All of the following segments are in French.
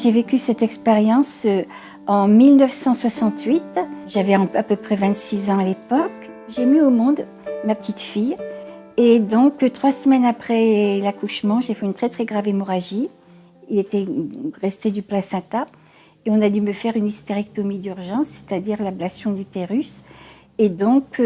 J'ai vécu cette expérience en 1968. J'avais à peu près 26 ans à l'époque. J'ai mis au monde ma petite fille. Et donc, 3 semaines après l'accouchement, j'ai fait une très très grave hémorragie. Il était resté du placenta. Et on a dû me faire une hystérectomie d'urgence, c'est-à-dire l'ablation de l'utérus. Et donc,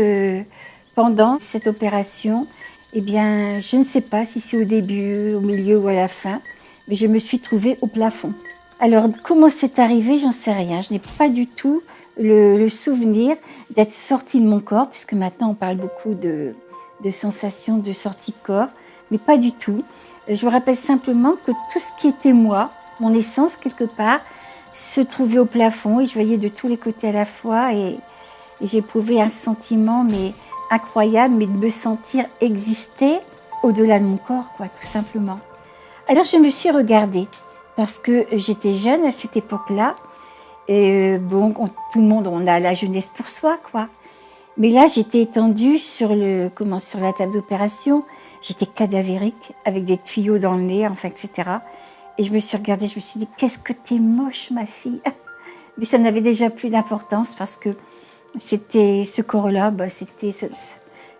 pendant cette opération, eh bien, je ne sais pas si c'est au début, au milieu ou à la fin, mais je me suis trouvée au plafond. Alors, comment c'est arrivé, j'en sais rien. Je n'ai pas du tout le souvenir d'être sortie de mon corps, puisque maintenant on parle beaucoup de sensations de sortie de corps, mais pas du tout. Je me rappelle simplement que tout ce qui était moi, mon essence quelque part, se trouvait au plafond et je voyais de tous les côtés à la fois et j'éprouvais un sentiment mais incroyable, mais de me sentir exister au-delà de mon corps, quoi, tout simplement. Alors je me suis regardée parce que j'étais jeune à cette époque-là et tout le monde, on a la jeunesse pour soi, quoi. Mais là, j'étais étendue sur la table d'opération. J'étais cadavérique, avec des tuyaux dans le nez, enfin, etc. Et je me suis regardée, je me suis dit, qu'est-ce que t'es moche, ma fille. Mais ça n'avait déjà plus d'importance parce que c'était ce corps-là,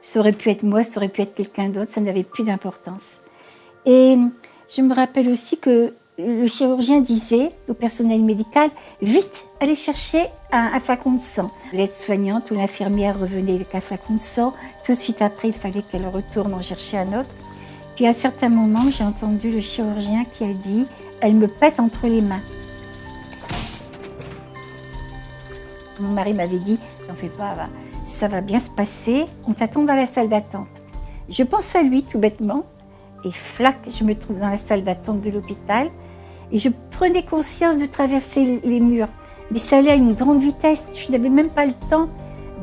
ça aurait pu être moi, ça aurait pu être quelqu'un d'autre, ça n'avait plus d'importance. Et je me rappelle aussi que le chirurgien disait au personnel médical, vite, allez chercher un flacon de sang. L'aide-soignante ou l'infirmière revenait avec un flacon de sang. Tout de suite après, il fallait qu'elle retourne en chercher un autre. Puis à un certain moment, j'ai entendu le chirurgien qui a dit, elle me pète entre les mains. Mon mari m'avait dit, n'en fais pas, ça va bien se passer, on t'attend dans la salle d'attente. Je pense à lui tout bêtement, et flac, je me trouve dans la salle d'attente de l'hôpital, et je prenais conscience de traverser les murs. Mais ça allait à une grande vitesse, je n'avais même pas le temps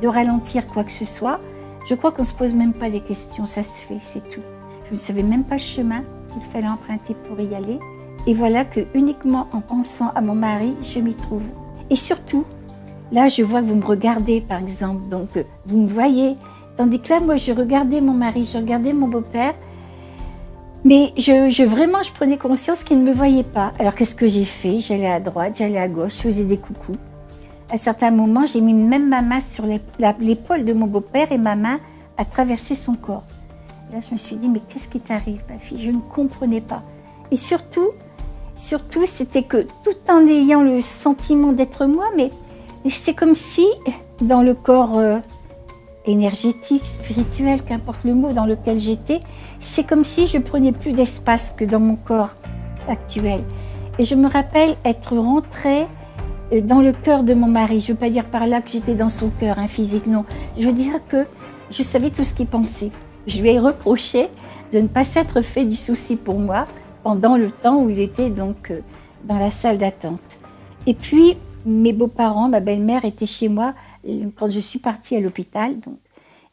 de ralentir quoi que ce soit. Je crois qu'on ne se pose même pas des questions, ça se fait, c'est tout. Je ne savais même pas le chemin qu'il fallait emprunter pour y aller. Et voilà que uniquement en pensant à mon mari, je m'y trouve. Et surtout, là, je vois que vous me regardez, par exemple, donc vous me voyez. Tandis que là, moi, je regardais mon mari, je regardais mon beau-père, mais vraiment, je prenais conscience qu'il ne me voyait pas. Alors, qu'est-ce que j'ai fait? J'allais à droite, j'allais à gauche, je faisais des coucous. À certains moments, j'ai mis même ma main sur l'épaule de mon beau-père et ma main a traversé son corps. Là, je me suis dit, mais qu'est-ce qui t'arrive, ma fille? Je ne comprenais pas. Et surtout, c'était que tout en ayant le sentiment d'être moi, mais c'est comme si, dans le corps énergétique, spirituel, qu'importe le mot dans lequel j'étais, c'est comme si je prenais plus d'espace que dans mon corps actuel. Et je me rappelle être rentrée dans le cœur de mon mari. Je ne veux pas dire par là que j'étais dans son cœur, physique, non. Je veux dire que je savais tout ce qu'il pensait. Je lui ai reproché de ne pas s'être fait du souci pour moi pendant le temps où il était donc dans la salle d'attente. Et puis, mes beaux-parents, ma belle-mère était chez moi quand je suis partie à l'hôpital. Donc,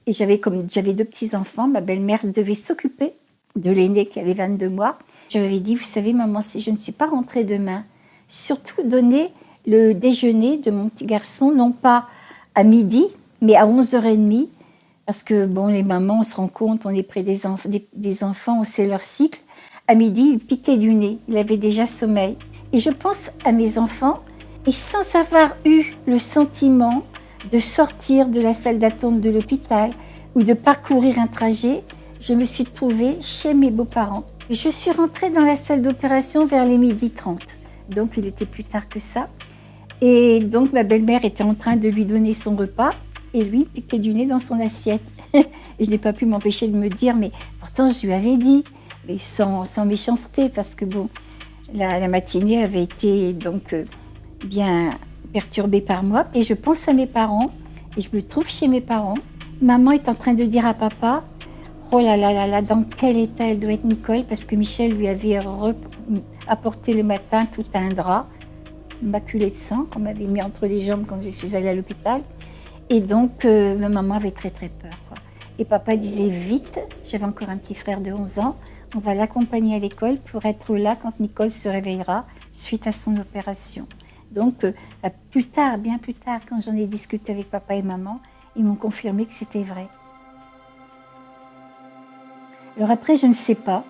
et j'avais 2 petits-enfants, ma belle-mère devait s'occuper de l'aîné qui avait 22 mois. Je lui avais dit, vous savez maman, si je ne suis pas rentrée demain, surtout donner le déjeuner de mon petit garçon, non pas à midi, mais à 11h30, parce que les mamans, on se rend compte, on est près des enfants, on sait leur cycle. À midi, il piquait du nez, il avait déjà sommeil. Et je pense à mes enfants, et sans avoir eu le sentiment de sortir de la salle d'attente de l'hôpital ou de parcourir un trajet, je me suis trouvée chez mes beaux-parents. Je suis rentrée dans la salle d'opération vers les 12h30, donc il était plus tard que ça. Et donc ma belle-mère était en train de lui donner son repas et lui piquait du nez dans son assiette. Et je n'ai pas pu m'empêcher de me dire, mais pourtant je lui avais dit, mais sans méchanceté, parce que la matinée avait été donc bien perturbée par moi. Et je pense à mes parents, et je me trouve chez mes parents. Maman est en train de dire à papa, oh là là là là, dans quel état elle doit être Nicole, parce que Michel lui avait apporté le matin tout un drap maculé de sang qu'on m'avait mis entre les jambes quand je suis allée à l'hôpital. Et donc, ma maman avait très très peur, quoi. Et papa disait vite, j'avais encore un petit frère de 11 ans, on va l'accompagner à l'école pour être là quand Nicole se réveillera suite à son opération. Donc, plus tard, bien plus tard, quand j'en ai discuté avec papa et maman, ils m'ont confirmé que c'était vrai. Alors après, je ne sais pas,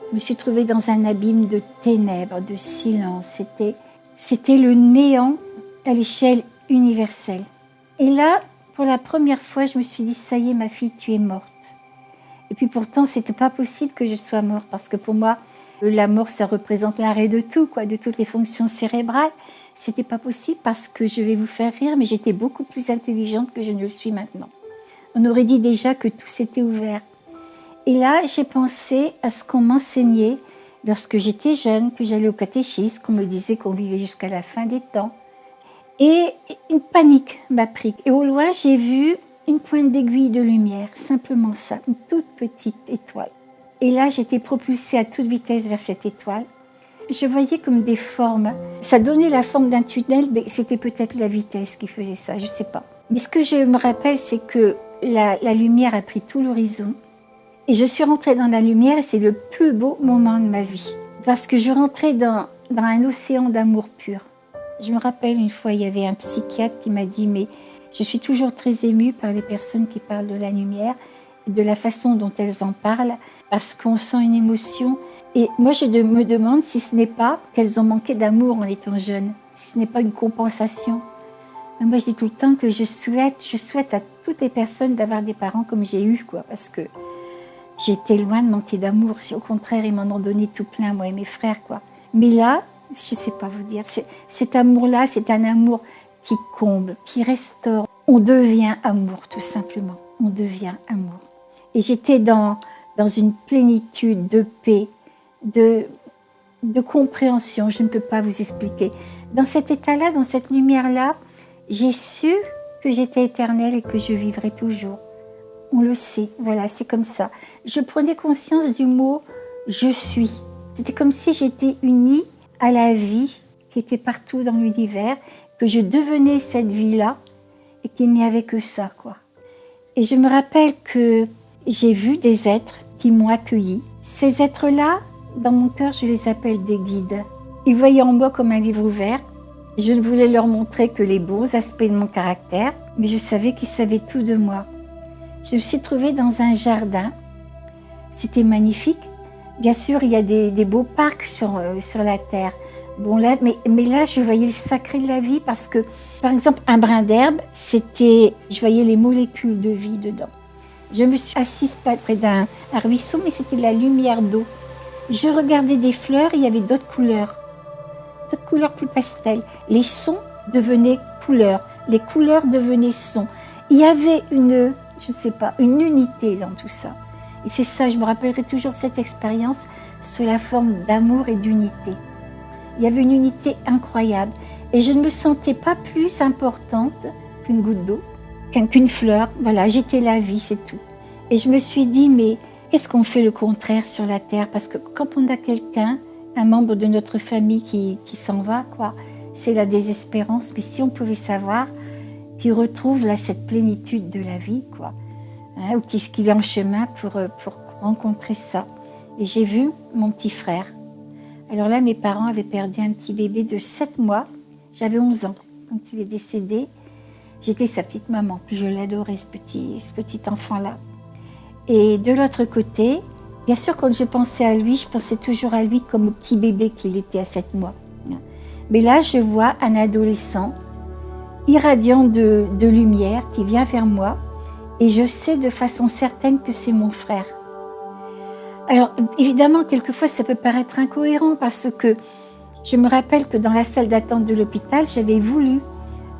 je me suis trouvée dans un abîme de ténèbres, de silence. C'était le néant à l'échelle universelle. Et là, pour la première fois, je me suis dit, ça y est, ma fille, tu es morte. Et puis pourtant, c'était pas possible que je sois morte, parce que pour moi, la mort, ça représente l'arrêt de tout, quoi, de toutes les fonctions cérébrales. C'était pas possible parce que je vais vous faire rire, mais j'étais beaucoup plus intelligente que je ne le suis maintenant. On aurait dit déjà que tout s'était ouvert. Et là, j'ai pensé à ce qu'on m'enseignait lorsque j'étais jeune, que j'allais au catéchisme, qu'on me disait qu'on vivait jusqu'à la fin des temps. Et une panique m'a pris. Et au loin, j'ai vu une pointe d'aiguille de lumière, simplement ça, une toute petite étoile. Et là, j'étais propulsée à toute vitesse vers cette étoile. Je voyais comme des formes. Ça donnait la forme d'un tunnel, mais c'était peut-être la vitesse qui faisait ça, je ne sais pas. Mais ce que je me rappelle, c'est que la lumière a pris tout l'horizon. Et je suis rentrée dans la lumière et c'est le plus beau moment de ma vie. Parce que je rentrais dans un océan d'amour pur. Je me rappelle une fois, il y avait un psychiatre qui m'a dit « Mais je suis toujours très émue par les personnes qui parlent de la lumière, de la façon dont elles en parlent, parce qu'on sent une émotion. Et moi, je me demande si ce n'est pas qu'elles ont manqué d'amour en étant jeunes, si ce n'est pas une compensation. » Moi, je dis tout le temps que je souhaite à toutes les personnes d'avoir des parents comme j'ai eu, quoi, parce que j'étais loin de manquer d'amour. Au contraire, ils m'en ont donné tout plein, moi et mes frères, quoi. Mais là, je ne sais pas vous dire, cet amour-là, c'est un amour qui comble, qui restaure. On devient amour, tout simplement. On devient amour. Et j'étais dans une plénitude de paix, de compréhension, je ne peux pas vous expliquer. Dans cet état-là, dans cette lumière-là, j'ai su que j'étais éternelle et que je vivrais toujours. On le sait, voilà, c'est comme ça. Je prenais conscience du mot « je suis ». C'était comme si j'étais unie à la vie qui était partout dans l'univers, que je devenais cette vie-là et qu'il n'y avait que ça, quoi. Et je me rappelle que j'ai vu des êtres qui m'ont accueillie. Ces êtres-là, dans mon cœur, je les appelle des guides. Ils voyaient en moi comme un livre ouvert. Je ne voulais leur montrer que les beaux aspects de mon caractère, mais je savais qu'ils savaient tout de moi. Je me suis trouvée dans un jardin. C'était magnifique. Bien sûr, il y a des beaux parcs sur la terre. Bon, là, mais là, je voyais le sacré de la vie parce que, par exemple, un brin d'herbe, je voyais les molécules de vie dedans. Je me suis assise près d'un ruisseau, mais c'était de la lumière d'eau. Je regardais des fleurs, il y avait d'autres couleurs plus pastel. Les sons devenaient couleurs, les couleurs devenaient sons. Il y avait une unité dans tout ça. Et c'est ça, je me rappellerai toujours cette expérience sous la forme d'amour et d'unité. Il y avait une unité incroyable. Et je ne me sentais pas plus importante qu'une goutte d'eau, qu'une fleur. Voilà, j'étais la vie, c'est tout. Et je me suis dit, mais qu'est-ce qu'on fait le contraire sur la terre? Parce que quand on a quelqu'un, un membre de notre famille qui s'en va, quoi, c'est la désespérance. Mais si on pouvait savoir qu'il retrouve là cette plénitude de la vie, quoi, hein, ou qu'il est en chemin pour rencontrer ça. Et j'ai vu mon petit frère. Alors là, mes parents avaient perdu un petit bébé de 7 mois. J'avais 11 ans quand il est décédé. J'étais sa petite maman. Je l'adorais, ce petit enfant-là. Et de l'autre côté, bien sûr, quand je pensais à lui, je pensais toujours à lui comme au petit bébé qu'il était à 7 mois. Mais là, je vois un adolescent irradiant de lumière qui vient vers moi et je sais de façon certaine que c'est mon frère. Alors, évidemment, quelquefois, ça peut paraître incohérent parce que je me rappelle que dans la salle d'attente de l'hôpital, j'avais voulu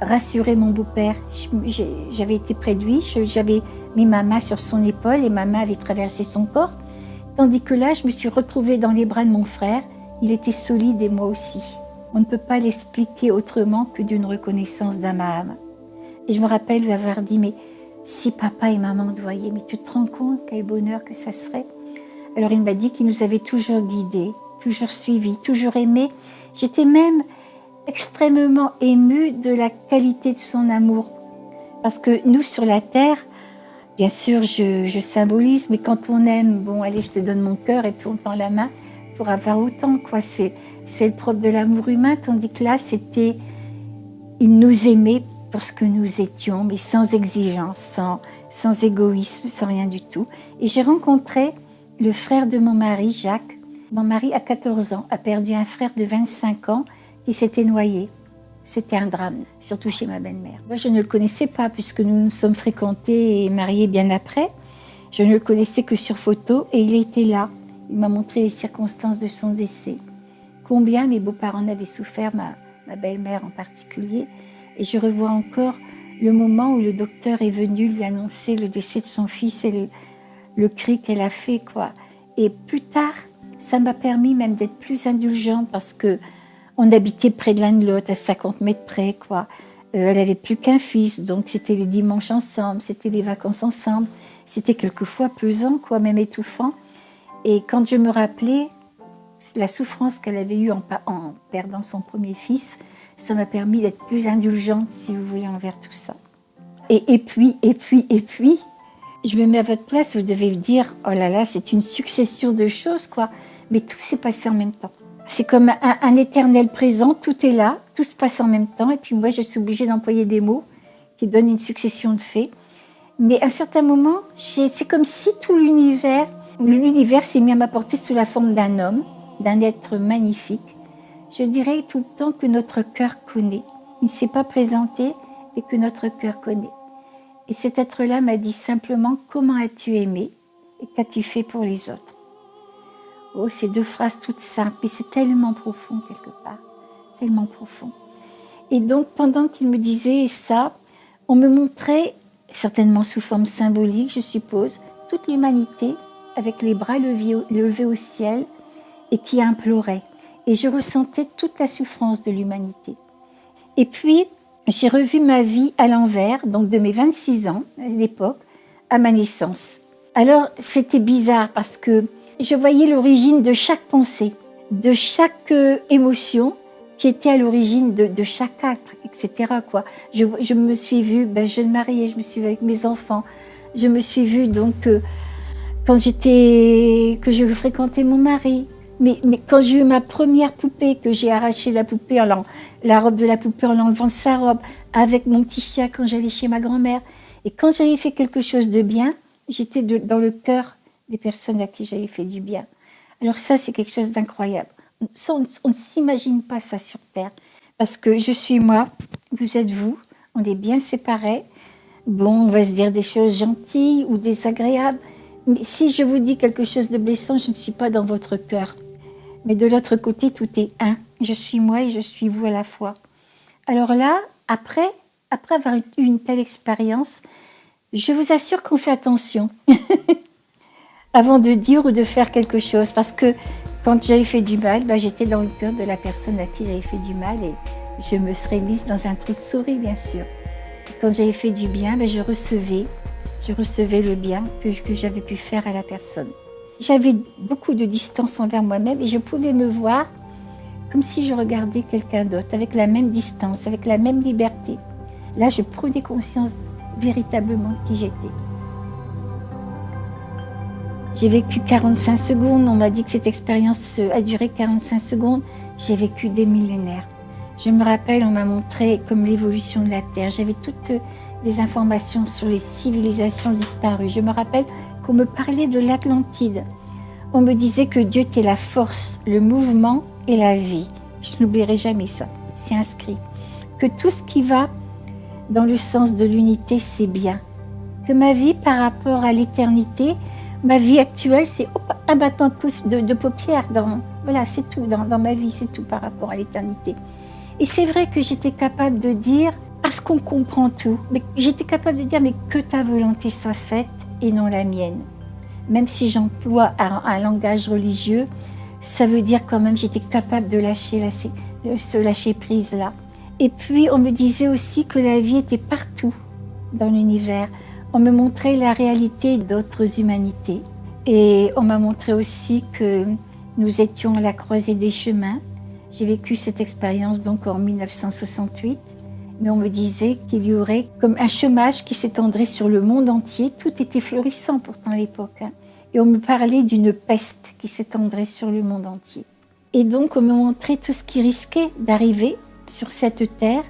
rassurer mon beau-père. J'avais été près de lui, j'avais mis ma main sur son épaule et ma main avait traversé son corps. Tandis que là, je me suis retrouvée dans les bras de mon frère. Il était solide et moi aussi. On ne peut pas l'expliquer autrement que d'une reconnaissance d'âme à âme. Et je me rappelle lui avoir dit, mais si papa et maman te voyaient, mais tu te rends compte quel bonheur que ça serait? Alors il m'a dit qu'il nous avait toujours guidés, toujours suivis, toujours aimés. J'étais même extrêmement émue de la qualité de son amour. Parce que nous, sur la terre, bien sûr, je symbolise, mais quand on aime, bon, allez, je te donne mon cœur et puis on tend la main pour avoir autant, quoi. C'est le propre de l'amour humain, tandis que là, il nous aimait pour ce que nous étions, mais sans exigence, sans égoïsme, sans rien du tout. Et j'ai rencontré le frère de mon mari, Jacques. Mon mari, à 14 ans, a perdu un frère de 25 ans qui s'était noyé. C'était un drame, surtout chez ma belle-mère. Moi, je ne le connaissais pas puisque nous nous sommes fréquentés et mariés bien après. Je ne le connaissais que sur photo et il était là. Il m'a montré les circonstances de son décès. Combien mes beaux-parents avaient souffert, ma belle-mère en particulier. Et je revois encore le moment où le docteur est venu lui annoncer le décès de son fils et le cri qu'elle a fait, quoi. Et plus tard, ça m'a permis même d'être plus indulgente parce que on habitait près de l'un de l'autre, à 50 mètres près, quoi. Elle n'avait plus qu'un fils, donc c'était les dimanches ensemble, c'était les vacances ensemble. C'était quelquefois pesant, quoi, même étouffant. Et quand je me rappelais la souffrance qu'elle avait eue en perdant son premier fils, ça m'a permis d'être plus indulgente, si vous voulez, envers tout ça. Et puis, je me mets à votre place, vous devez vous dire, oh là là, c'est une succession de choses, quoi. Mais tout s'est passé en même temps. C'est comme un éternel présent, tout est là, tout se passe en même temps. Et puis moi, je suis obligée d'employer des mots qui donnent une succession de faits. Mais à un certain moment, c'est comme si tout l'univers s'est mis à m'apporter sous la forme d'un homme, d'un être magnifique. Je dirais tout le temps que notre cœur connaît. Il ne s'est pas présenté, mais que notre cœur connaît. Et cet être-là m'a dit simplement « Comment as-tu aimé et qu'as-tu fait pour les autres ?» Oh, ces deux phrases toutes simples, mais c'est tellement profond quelque part, tellement profond. Et donc, pendant qu'il me disait ça, on me montrait, certainement sous forme symbolique, je suppose, toute l'humanité avec les bras levés au ciel et qui implorait. Et je ressentais toute la souffrance de l'humanité. Et puis, j'ai revu ma vie à l'envers, donc de mes 26 ans à l'époque, à ma naissance. Alors, c'était bizarre parce que je voyais l'origine de chaque pensée, de chaque émotion qui était à l'origine de chaque acte, etc., quoi. Je me suis vue jeune mariée, je me suis vue avec mes enfants, je me suis vue donc que je fréquentais mon mari. Mais quand j'ai eu ma première poupée, que j'ai arraché la robe de la poupée en l'enlevant de sa robe, avec mon petit chien quand j'allais chez ma grand-mère, et quand j'avais fait quelque chose de bien, j'étais dans le cœur des personnes à qui j'avais fait du bien. Alors ça, c'est quelque chose d'incroyable. Ça, on ne s'imagine pas ça sur Terre. Parce que je suis moi, vous êtes vous, on est bien séparés. Bon, on va se dire des choses gentilles ou désagréables. Mais si je vous dis quelque chose de blessant, je ne suis pas dans votre cœur. Mais de l'autre côté, tout est un. Je suis moi et je suis vous à la fois. Alors là, après avoir eu une telle expérience, je vous assure qu'on fait attention avant de dire ou de faire quelque chose. Parce que quand j'avais fait du mal, j'étais dans le cœur de la personne à qui j'avais fait du mal et je me serais mise dans un trou de souris, bien sûr. Et quand j'avais fait du bien, je recevais le bien que j'avais pu faire à la personne. J'avais beaucoup de distance envers moi-même et je pouvais me voir comme si je regardais quelqu'un d'autre, avec la même distance, avec la même liberté. Là, je prenais conscience véritablement de qui j'étais. J'ai vécu 45 secondes, on m'a dit que cette expérience a duré 45 secondes. J'ai vécu des millénaires. Je me rappelle, on m'a montré comme l'évolution de la Terre. J'avais toutes des informations sur les civilisations disparues. Je me rappelle qu'on me parlait de l'Atlantide. On me disait que Dieu était la force, le mouvement et la vie. Je n'oublierai jamais ça, c'est inscrit. Que tout ce qui va dans le sens de l'unité, c'est bien. Que ma vie par rapport à l'éternité, ma vie actuelle, c'est un battement de paupières. Voilà, c'est tout dans ma vie, c'est tout par rapport à l'éternité. Et c'est vrai que j'étais capable de dire, parce qu'on comprend tout, mais j'étais capable de dire, mais que ta volonté soit faite et non la mienne. Même si j'emploie un langage religieux, ça veut dire quand même j'étais capable de se lâcher prise là. Et puis on me disait aussi que la vie était partout dans l'univers. On me montrait la réalité d'autres humanités. Et on m'a montré aussi que nous étions à la croisée des chemins. J'ai vécu cette expérience donc en 1968. Mais on me disait qu'il y aurait comme un chômage qui s'étendrait sur le monde entier. Tout était florissant pourtant à l'époque. Et on me parlait d'une peste qui s'étendrait sur le monde entier. Et donc on me montrait tout ce qui risquait d'arriver sur cette terre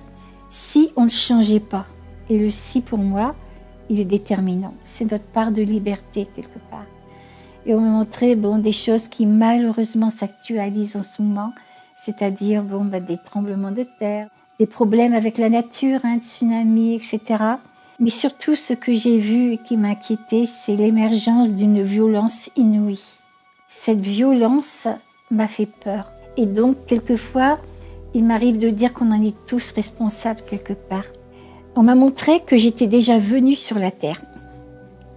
si on ne changeait pas. Et le si pour moi, il est déterminant. C'est notre part de liberté quelque part. Et on me montrait des choses qui malheureusement s'actualisent en ce moment. c'est-à-dire des tremblements de terre, des problèmes avec la nature, tsunamis, etc. Mais surtout, ce que j'ai vu et qui m'a inquiétée, c'est l'émergence d'une violence inouïe. Cette violence m'a fait peur. Et donc, quelquefois, il m'arrive de dire qu'on en est tous responsables quelque part. On m'a montré que j'étais déjà venue sur la terre.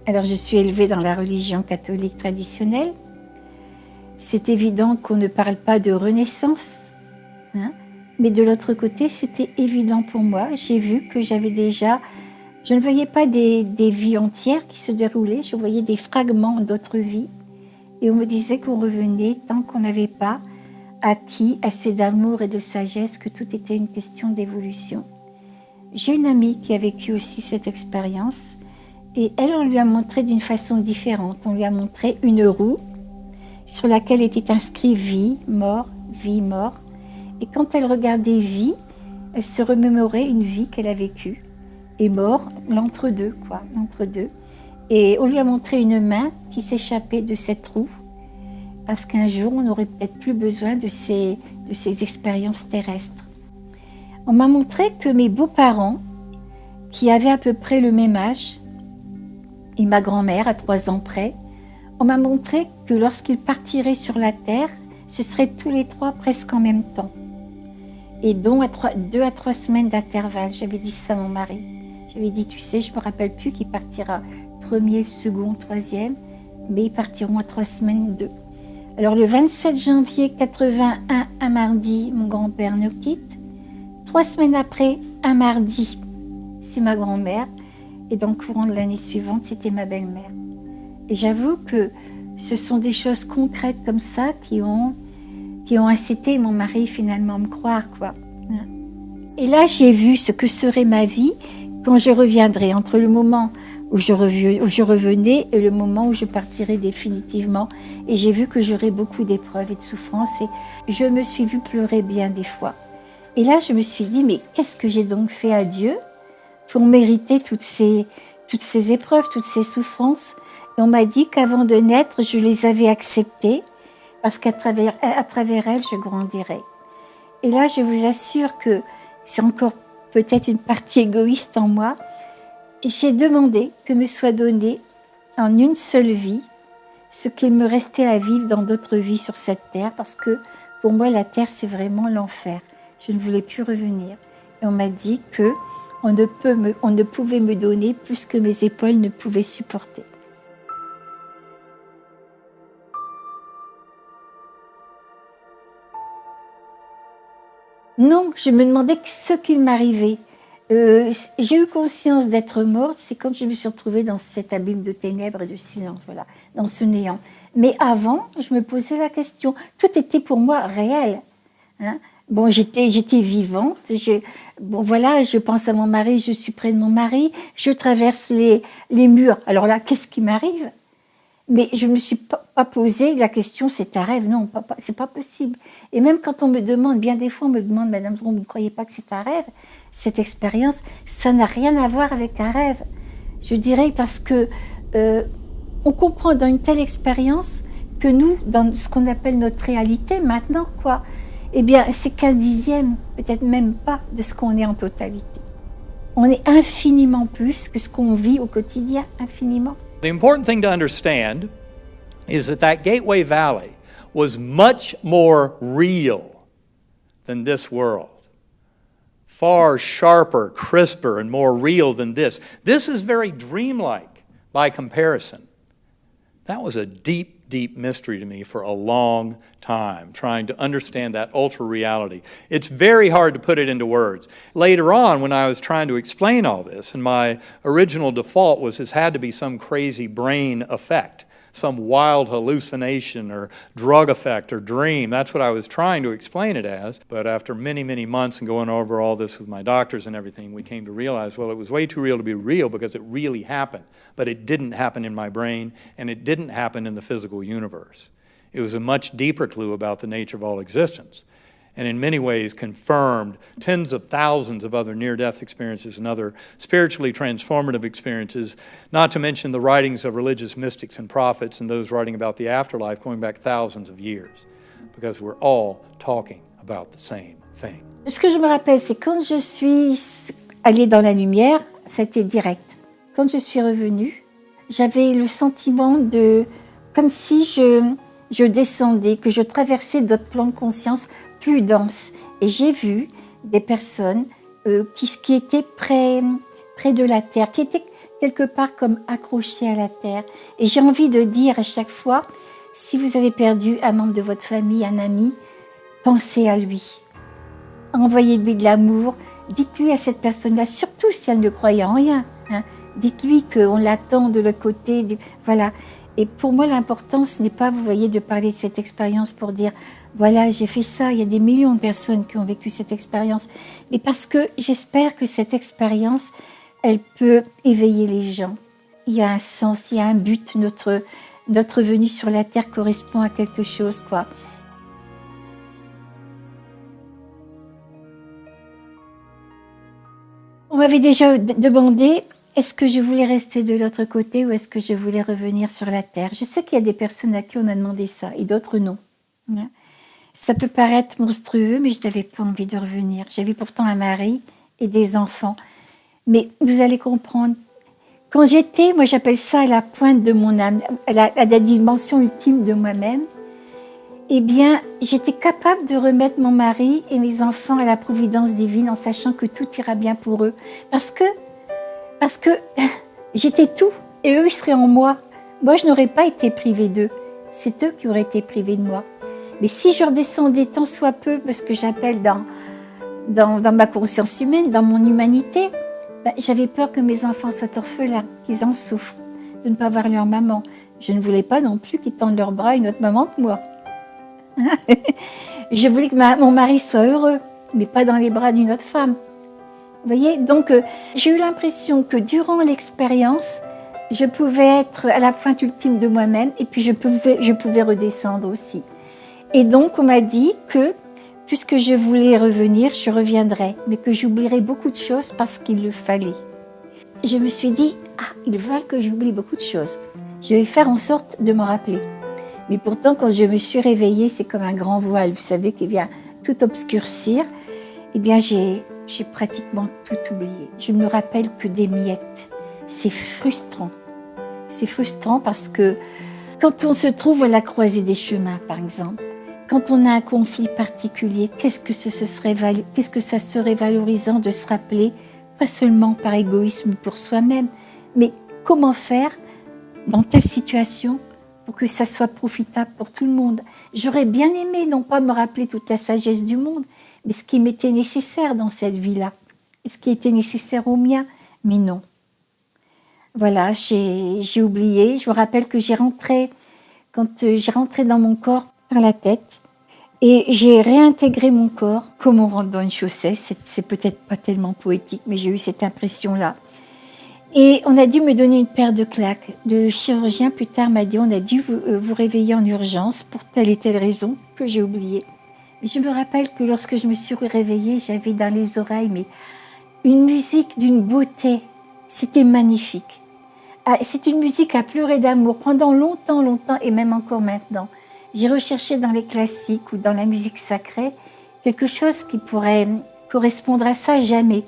Alors, je suis élevée dans la religion catholique traditionnelle. C'est évident qu'on ne parle pas de renaissance, mais de l'autre côté, c'était évident pour moi. J'ai vu que j'avais déjà... Je ne voyais pas des vies entières qui se déroulaient, je voyais des fragments d'autres vies. Et on me disait qu'on revenait tant qu'on n'avait pas acquis assez d'amour et de sagesse, que tout était une question d'évolution. J'ai une amie qui a vécu aussi cette expérience, et elle, on lui a montré d'une façon différente. On lui a montré une roue sur laquelle était inscrit vie, mort, vie, mort. Et quand elle regardait vie, elle se remémorait une vie qu'elle a vécue. Et mort, l'entre-deux, l'entre-deux. Et on lui a montré une main qui s'échappait de cette roue, parce qu'un jour, on n'aurait peut-être plus besoin de ces expériences terrestres. On m'a montré que mes beaux-parents, qui avaient à peu près le même âge, et ma grand-mère à 3 ans près, on m'a montré que lorsqu'ils partiraient sur la terre, ce serait tous les 3 presque en même temps. Et donc 2 à 3 semaines d'intervalle. J'avais dit ça à mon mari. J'avais dit, tu sais, je ne me rappelle plus qui partira premier, second, troisième, mais ils partiront à 3 semaines d'eux. Alors le 27 janvier 81, un mardi, mon grand-père nous quitte. 3 semaines après, un mardi, c'est ma grand-mère. Et dans le courant de l'année suivante, c'était ma belle-mère. Et j'avoue que ce sont des choses concrètes comme ça qui ont incité mon mari finalement à me croire, Et là, j'ai vu ce que serait ma vie quand je reviendrai, entre le moment où je revenais et le moment où je partirai définitivement. Et j'ai vu que j'aurais beaucoup d'épreuves et de souffrances, et je me suis vue pleurer bien des fois. Et là, je me suis dit, mais qu'est-ce que j'ai donc fait à Dieu pour mériter toutes ces épreuves, toutes ces souffrances? Et on m'a dit qu'avant de naître, je les avais acceptées, parce qu'à travers elles, je grandirais. Et là, je vous assure que c'est encore peut-être une partie égoïste en moi. J'ai demandé que me soit donné en une seule vie ce qu'il me restait à vivre dans d'autres vies sur cette terre, parce que pour moi, la terre, c'est vraiment l'enfer. Je ne voulais plus revenir. Et on m'a dit qu'on ne pouvait me donner plus que mes épaules ne pouvaient supporter. Non, je me demandais ce qu'il m'arrivait. J'ai eu conscience d'être morte, c'est quand je me suis retrouvée dans cet abîme de ténèbres et de silence, dans ce néant. Mais avant, je me posais la question. Tout était pour moi réel. Bon, j'étais vivante. Je pense à mon mari, je suis près de mon mari, je traverse les murs. Alors là, qu'est-ce qui m'arrive? Mais je ne me suis pas posé la question, c'est un rêve. Non, c'est pas possible. Et même quand on me demande, bien des fois on me demande, Madame Dron, vous ne croyez pas que c'est un rêve? Cette expérience, ça n'a rien à voir avec un rêve. Je dirais parce que on comprend dans une telle expérience que nous, dans ce qu'on appelle notre réalité maintenant, eh bien, c'est qu'un dixième, peut-être même pas, de ce qu'on est en totalité. On est infiniment plus que ce qu'on vit au quotidien, infiniment. The important thing to understand is that Gateway Valley was much more real than this world. Far sharper, crisper, and more real than this. This is very dreamlike by comparison. That was a deep, deep mystery to me for a long time, trying to understand that ultra reality. It's very hard to put it into words. Later on, when I was trying to explain all this, and my original default was this had to be some crazy brain effect, some wild hallucination or drug effect or dream. That's what I was trying to explain it as. But after many, many months and going over all this with my doctors and everything, we came to realize, well, it was way too real to be real because it really happened. But it didn't happen in my brain, and it didn't happen in the physical universe. It was a much deeper clue about the nature of all existence, and in many ways confirmed tens of thousands of other near-death experiences and other spiritually transformative experiences, not to mention the writings of religious mystics and prophets and those writing about the afterlife going back thousands of years, because we're all talking about the same thing. Ce que je me rappelle, c'est quand je suis allée dans la lumière, c'était direct. Quand je suis revenue, j'avais le sentiment comme si je descendais, que je traversais d'autres plans de conscience plus denses. Et j'ai vu des personnes qui étaient près de la terre, qui étaient quelque part comme accrochées à la terre. Et j'ai envie de dire à chaque fois, si vous avez perdu un membre de votre famille, un ami, pensez à lui. Envoyez-lui de l'amour. Dites-lui à cette personne-là, surtout si elle ne croyait en rien, hein, dites-lui qu'on l'attend de l'autre côté. Voilà. Et pour moi, l'important, ce n'est pas, vous voyez, de parler de cette expérience pour dire, voilà, j'ai fait ça, il y a des millions de personnes qui ont vécu cette expérience. Mais parce que j'espère que cette expérience, elle peut éveiller les gens. Il y a un sens, il y a un but. Notre venue sur la Terre correspond à quelque chose, quoi. On m'avait déjà demandé, est-ce que je voulais rester de l'autre côté ou est-ce que je voulais revenir sur la Terre? Je sais qu'il y a des personnes à qui on a demandé ça et d'autres non. Ça peut paraître monstrueux, mais je n'avais pas envie de revenir. J'avais pourtant un mari et des enfants. Mais vous allez comprendre, quand j'étais, moi j'appelle ça à la pointe de mon âme, à la dimension ultime de moi-même, eh bien, j'étais capable de remettre mon mari et mes enfants à la providence divine en sachant que tout ira bien pour eux. Parce que j'étais tout et eux, ils seraient en moi. Moi, je n'aurais pas été privée d'eux. C'est eux qui auraient été privés de moi. Mais si je redescendais tant soit peu, ce que j'appelle dans ma conscience humaine, dans mon humanité, j'avais peur que mes enfants soient orphelins, qu'ils en souffrent, de ne pas voir leur maman. Je ne voulais pas non plus qu'ils tendent leurs bras à une autre maman que moi. Je voulais que mon mari soit heureux, mais pas dans les bras d'une autre femme. Vous voyez, donc j'ai eu l'impression que durant l'expérience, je pouvais être à la pointe ultime de moi-même et puis je pouvais redescendre aussi. Et donc on m'a dit que puisque je voulais revenir, je reviendrais, mais que j'oublierais beaucoup de choses parce qu'il le fallait. Je me suis dit, ils veulent que j'oublie beaucoup de choses. Je vais faire en sorte de m'en rappeler. Mais pourtant, quand je me suis réveillée, c'est comme un grand voile, vous savez, qui vient tout obscurcir. Eh bien, j'ai pratiquement tout oublié. Je ne me rappelle que des miettes. C'est frustrant. C'est frustrant parce que quand on se trouve à la croisée des chemins, par exemple, quand on a un conflit particulier, qu'est-ce que ça serait valorisant de se rappeler, pas seulement par égoïsme pour soi-même, mais comment faire dans telle situation pour que ça soit profitable pour tout le monde. J'aurais bien aimé non pas me rappeler toute la sagesse du monde, mais ce qui m'était nécessaire dans cette vie-là, et ce qui était nécessaire au mien, mais non. Voilà, j'ai oublié. Je me rappelle que quand j'ai rentré dans mon corps par la tête, et j'ai réintégré mon corps comme on rentre dans une chaussée. C'est peut-être pas tellement poétique, mais j'ai eu cette impression-là. Et on a dû me donner une paire de claques. Le chirurgien, plus tard, m'a dit, on a dû vous réveiller en urgence pour telle et telle raison que j'ai oubliée. Mais je me rappelle que lorsque je me suis réveillée, j'avais dans les oreilles une musique d'une beauté. C'était magnifique. C'est une musique à pleurer d'amour pendant longtemps, et même encore maintenant. J'ai recherché dans les classiques ou dans la musique sacrée quelque chose qui pourrait correspondre à ça, jamais.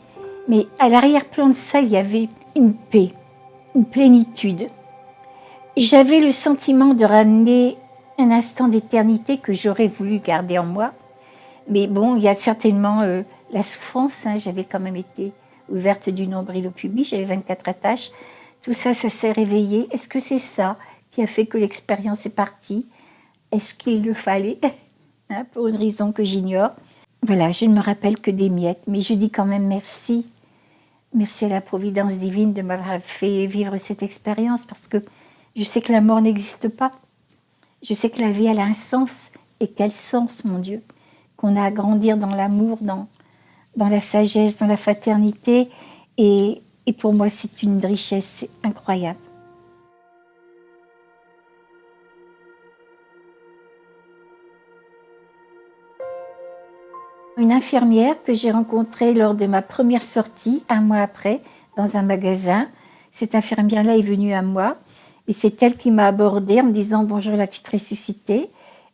Mais à l'arrière-plan de ça, il y avait une paix, une plénitude. J'avais le sentiment de ramener un instant d'éternité que j'aurais voulu garder en moi. Mais bon, il y a certainement la souffrance. J'avais quand même été ouverte du nombril au pubis, j'avais 24 attaches. Tout ça, ça s'est réveillé. Est-ce que c'est ça qui a fait que l'expérience est partie? Est-ce qu'il le fallait? Pour une raison que j'ignore. Voilà, je ne me rappelle que des miettes, mais je dis quand même merci. Merci à la providence divine de m'avoir fait vivre cette expérience parce que je sais que la mort n'existe pas. Je sais que la vie, elle a un sens. Et quel sens, mon Dieu? Qu'on a à grandir dans l'amour, dans la sagesse, dans la fraternité. Et pour moi, c'est une richesse incroyable. Une infirmière que j'ai rencontrée lors de ma première sortie, un mois après, dans un magasin. Cette infirmière-là est venue à moi et c'est elle qui m'a abordée en me disant « Bonjour la petite ressuscitée ».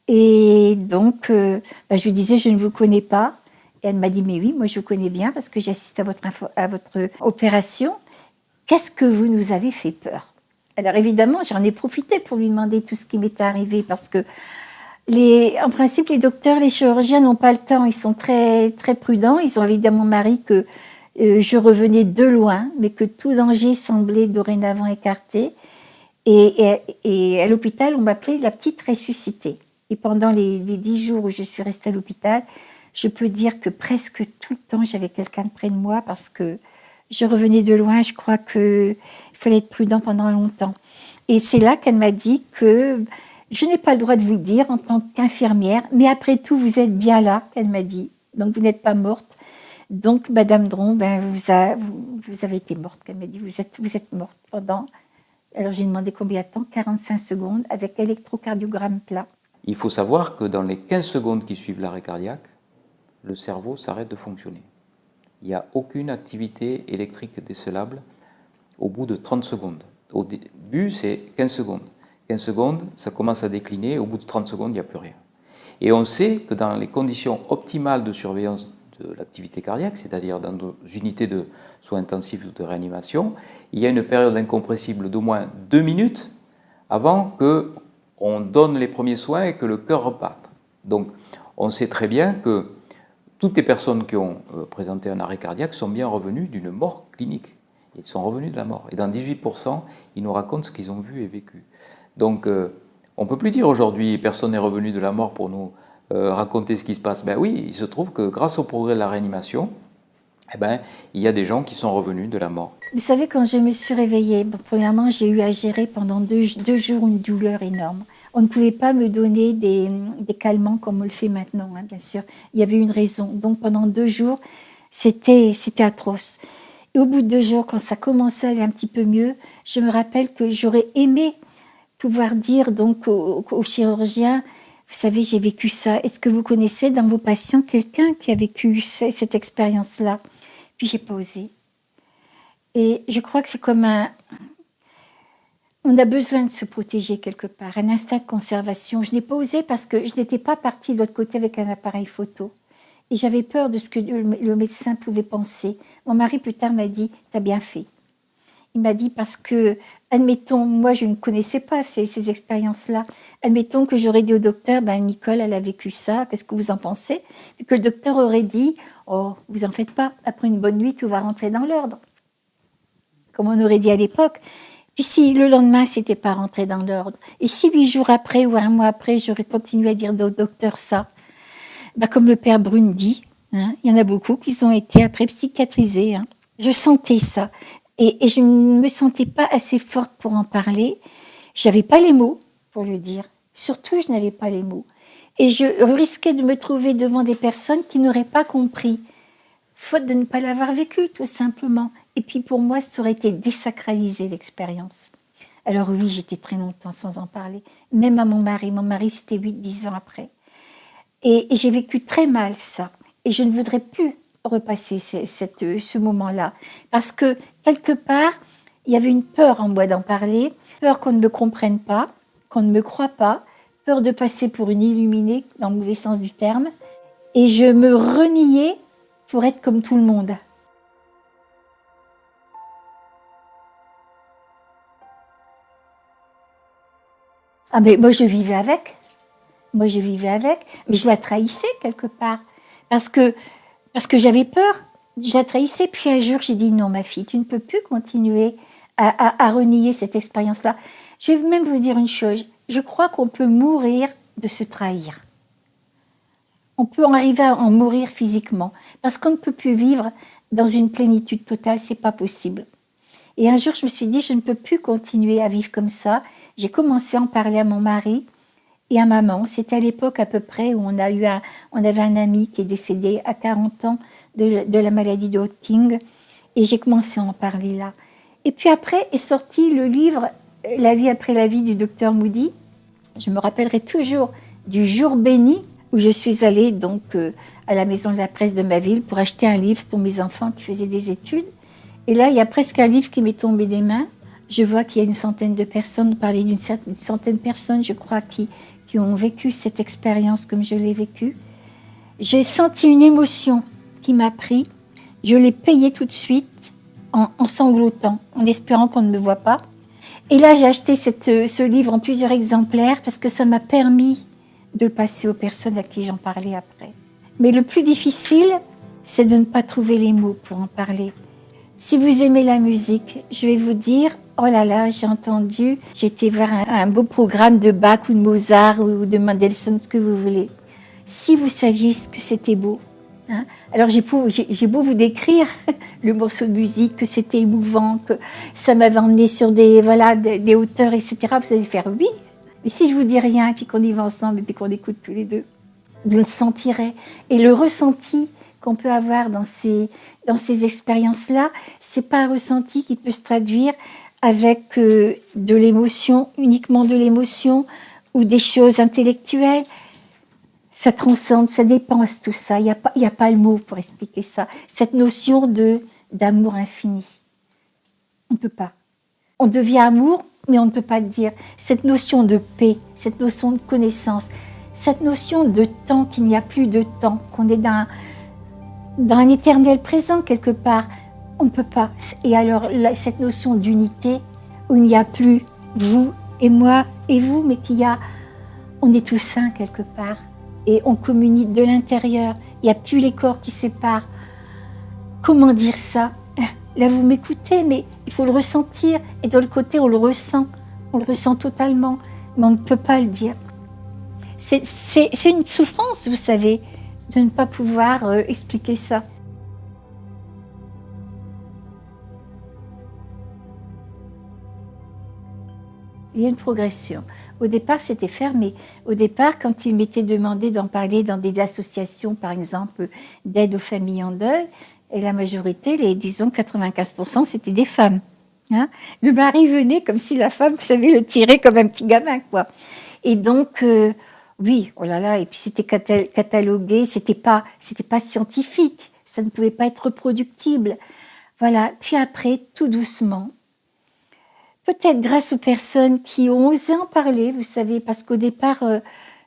Et donc, je lui disais, je ne vous connais pas. Et elle m'a dit, mais oui, moi je vous connais bien parce que j'assiste à votre opération. Qu'est-ce que vous nous avez fait peur? Alors évidemment, j'en ai profité pour lui demander tout ce qui m'était arrivé parce que, en principe, les docteurs, les chirurgiens n'ont pas le temps. Ils sont très, très prudents. Ils ont évidemment mon mari que je revenais de loin, mais que tout danger semblait dorénavant écarté. Et à l'hôpital, on m'appelait la petite ressuscitée. Et pendant les 10 jours où je suis restée à l'hôpital, je peux dire que presque tout le temps, j'avais quelqu'un près de moi parce que je revenais de loin. Je crois qu'il fallait être prudent pendant longtemps. Et c'est là qu'elle m'a dit que je n'ai pas le droit de vous le dire en tant qu'infirmière, mais après tout, vous êtes bien là, elle m'a dit. Donc, vous n'êtes pas morte. Donc, Madame Dron, vous avez été morte, elle m'a dit. Vous êtes morte pendant... Alors, j'ai demandé combien de temps? 45 secondes avec électrocardiogramme plat. Il faut savoir que dans les 15 secondes qui suivent l'arrêt cardiaque, le cerveau s'arrête de fonctionner. Il n'y a aucune activité électrique décelable au bout de 30 secondes. Au début, c'est 15 secondes. 15 secondes, ça commence à décliner. Au bout de 30 secondes, il n'y a plus rien. Et on sait que dans les conditions optimales de surveillance de l'activité cardiaque, c'est-à-dire dans nos unités de soins intensifs ou de réanimation, il y a une période incompressible d'au moins 2 minutes avant qu'on donne les premiers soins et que le cœur reparte. Donc, on sait très bien que toutes les personnes qui ont présenté un arrêt cardiaque sont bien revenues d'une mort clinique. Ils sont revenus de la mort. Et dans 18%, ils nous racontent ce qu'ils ont vu et vécu. Donc, on ne peut plus dire aujourd'hui, personne n'est revenu de la mort pour nous raconter ce qui se passe. Ben oui, il se trouve que grâce au progrès de la réanimation, il y a des gens qui sont revenus de la mort. Vous savez, quand je me suis réveillée, premièrement, j'ai eu à gérer pendant 2 jours une douleur énorme. On ne pouvait pas me donner des calmants comme on le fait maintenant, hein, bien sûr. Il y avait une raison. Donc, pendant 2 jours, c'était atroce. Et au bout de 2 jours, quand ça commençait à aller un petit peu mieux, je me rappelle que j'aurais aimé pouvoir dire donc aux chirurgiens, vous savez, j'ai vécu ça. Est-ce que vous connaissez dans vos patients quelqu'un qui a vécu cette expérience-là? Puis j'ai pas osé. Et je crois que c'est comme on a besoin de se protéger quelque part, un instinct de conservation. Je n'ai pas osé parce que je n'étais pas partie de l'autre côté avec un appareil photo. Et j'avais peur de ce que le médecin pouvait penser. Mon mari plus tard m'a dit, t'as bien fait. Il m'a dit parce que, admettons, moi je ne connaissais pas ces expériences-là. Admettons que j'aurais dit au docteur, Nicole, elle a vécu ça, qu'est-ce que vous en pensez? Et que le docteur aurait dit, oh, vous en faites pas, après une bonne nuit, tout va rentrer dans l'ordre. Comme on aurait dit à l'époque. Puis si le lendemain, c'était pas rentré dans l'ordre, et si 8 jours après ou 1 mois après, j'aurais continué à dire au docteur ça, comme le père Brune dit, hein, il y en a beaucoup qui ont été après psychiatrisés. Hein. Je sentais ça. Et je ne me sentais pas assez forte pour en parler. Je n'avais pas les mots pour le dire. Surtout, je n'avais pas les mots. Et je risquais de me trouver devant des personnes qui n'auraient pas compris, faute de ne pas l'avoir vécu, tout simplement. Et puis pour moi, ça aurait été désacraliser l'expérience. Alors oui, j'étais très longtemps sans en parler. Même à mon mari. Mon mari, c'était 8-10 ans après. Et j'ai vécu très mal ça. Et je ne voudrais plus repasser ce moment-là. Parce que, quelque part, il y avait une peur en moi d'en parler, peur qu'on ne me comprenne pas, qu'on ne me croie pas, peur de passer pour une illuminée, dans le mauvais sens du terme. Et je me reniais pour être comme tout le monde. Ah mais moi je vivais avec. Mais je la trahissais quelque part. Parce que j'avais peur, je la trahissais. Puis un jour, j'ai dit, non, ma fille, tu ne peux plus continuer à renier cette expérience-là. Je vais même vous dire une chose, je crois qu'on peut mourir de se trahir. On peut en arriver à en mourir physiquement, parce qu'on ne peut plus vivre dans une plénitude totale, c'est pas possible. Et un jour, je me suis dit, je ne peux plus continuer à vivre comme ça. J'ai commencé à en parler à mon mari et à maman. C'était à l'époque à peu près où on avait un ami qui est décédé à 40 ans de la maladie de Hodgkin. Et j'ai commencé à en parler là. Et puis après est sorti le livre « La vie après la vie » du docteur Moody. Je me rappellerai toujours du jour béni où je suis allée donc à la maison de la presse de ma ville pour acheter un livre pour mes enfants qui faisaient des études. Et là, il y a presque un livre qui m'est tombé des mains. Je vois qu'il y a une centaine de personnes, on parlait d'une centaine de personnes, je crois, qui ont vécu cette expérience comme je l'ai vécue. J'ai senti une émotion qui m'a pris. Je l'ai payée tout de suite en sanglotant, en espérant qu'on ne me voit pas. Et là, j'ai acheté ce livre en plusieurs exemplaires parce que ça m'a permis de le passer aux personnes à qui j'en parlais après. Mais le plus difficile, c'est de ne pas trouver les mots pour en parler. Si vous aimez la musique, je vais vous dire, oh là là, j'ai été voir un beau programme de Bach ou de Mozart ou de Mendelssohn, ce que vous voulez. Si vous saviez ce que c'était beau. Hein? Alors j'ai beau vous décrire le morceau de musique, que c'était émouvant, que ça m'avait emmené sur des hauteurs, etc. Vous allez faire oui. Et si je vous dis rien, et puis qu'on y va ensemble, et puis qu'on écoute tous les deux, vous le sentirez. Et le ressenti qu'on peut avoir dans ces expériences-là, c'est pas un ressenti qui peut se traduire avec de l'émotion, uniquement de l'émotion, ou des choses intellectuelles. Ça transcende, ça dépense tout ça. Il y a pas le mot pour expliquer ça. Cette notion d'amour infini. On ne peut pas. On devient amour, mais on ne peut pas le dire. Cette notion de paix, cette notion de connaissance, cette notion de temps, qu'il n'y a plus de temps, qu'on est dans un éternel présent quelque part, on ne peut pas. Et alors, cette notion d'unité, où il n'y a plus vous et moi et vous, mais on est tous un quelque part. Et on communique de l'intérieur. Il n'y a plus les corps qui séparent. Comment dire ça? Là, vous m'écoutez, mais il faut le ressentir. Et de l'autre côté, on le ressent. On le ressent totalement. Mais on ne peut pas le dire. C'est une souffrance, vous savez, de ne pas pouvoir expliquer ça. Il y a une progression. Au départ, c'était fermé. Au départ, quand il m'était demandé d'en parler dans des associations, par exemple, d'aide aux familles en deuil, et la majorité, disons 95%, c'était des femmes. Hein? Le mari venait comme si la femme, vous savez, le tirait comme un petit gamin, quoi. Et donc, oui, oh là là, et puis c'était catalogué, c'était pas scientifique, ça ne pouvait pas être reproductible. Voilà. Puis après, tout doucement, peut-être grâce aux personnes qui ont osé en parler, vous savez, parce qu'au départ,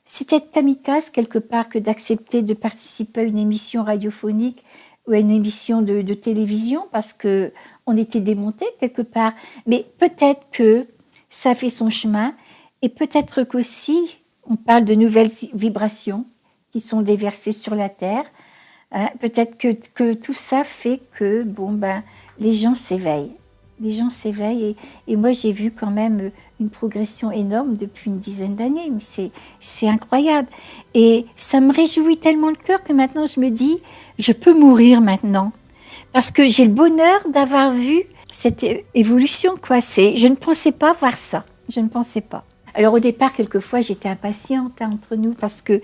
c'était kamikaze quelque part que d'accepter de participer à une émission radiophonique ou à une émission de télévision, parce qu'on était démonté quelque part. Mais peut-être que ça a fait son chemin, et peut-être qu'aussi, on parle de nouvelles vibrations qui sont déversées sur la Terre. Hein, peut-être que tout ça fait que les gens s'éveillent. Les gens s'éveillent et moi j'ai vu quand même une progression énorme depuis une dizaine d'années, mais c'est incroyable. Et ça me réjouit tellement le cœur que maintenant je me dis, je peux mourir maintenant. Parce que j'ai le bonheur d'avoir vu cette évolution, quoi. Je ne pensais pas voir ça, je ne pensais pas. Alors au départ, quelquefois, j'étais impatiente entre nous parce que,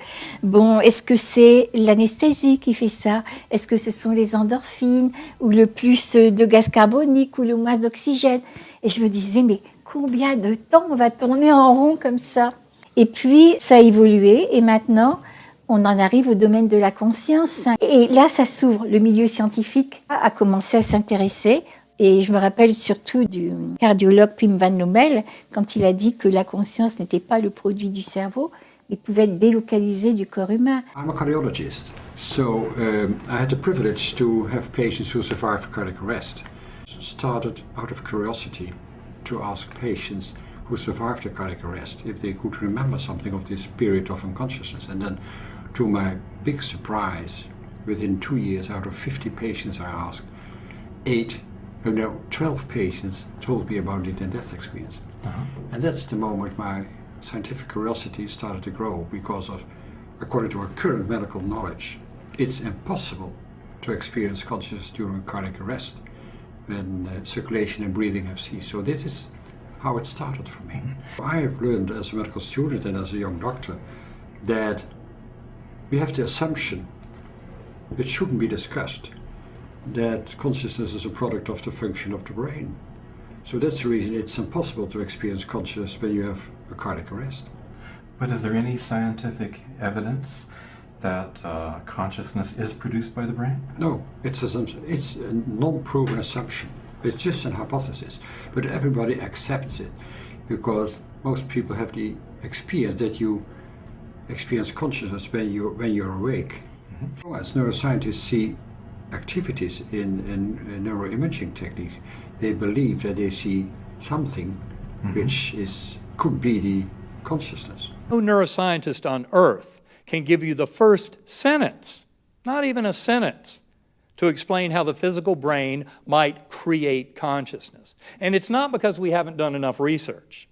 est-ce que c'est l'anesthésie qui fait ça? Est-ce que ce sont les endorphines ou le plus de gaz carbonique ou le moins d'oxygène? Et je me disais, mais combien de temps on va tourner en rond comme ça? Et puis, ça a évolué et maintenant, on en arrive au domaine de la conscience. Et là, ça s'ouvre. Le milieu scientifique a commencé à s'intéresser. Et je me rappelle surtout du cardiologue Pim van Lommel, quand il a dit que la conscience n'était pas le produit du cerveau, mais pouvait être délocalisée du corps humain. I'm a cardiologist, so I had the privilege to have patients who survived cardiac arrest. Started out of curiosity to ask patients who survived a cardiac arrest if they could remember something of this period of unconsciousness. And then, to my big surprise, within 2 years, out of 50 patients I asked, 12 patients told me about their death experience. And that's the moment my scientific curiosity started to grow because of, according to our current medical knowledge, it's impossible to experience consciousness during cardiac arrest when circulation and breathing have ceased. So this is how it started for me. I have learned as a medical student and as a young doctor that we have the assumption, which shouldn't be discussed, that consciousness is a product of the function of the brain. So that's the reason it's impossible to experience consciousness when you have a cardiac arrest. But is there any scientific evidence that consciousness is produced by the brain? No, it's a non-proven assumption. It's just an hypothesis, but everybody accepts it because most people have the experience that you experience consciousness when you're awake. Mm-hmm. As neuroscientists see activities in neuroimaging techniques, they believe that they see something which could be the consciousness. No neuroscientist on earth can give you the first sentence, not even a sentence, to explain how the physical brain might create consciousness. And it's not because we haven't done enough research.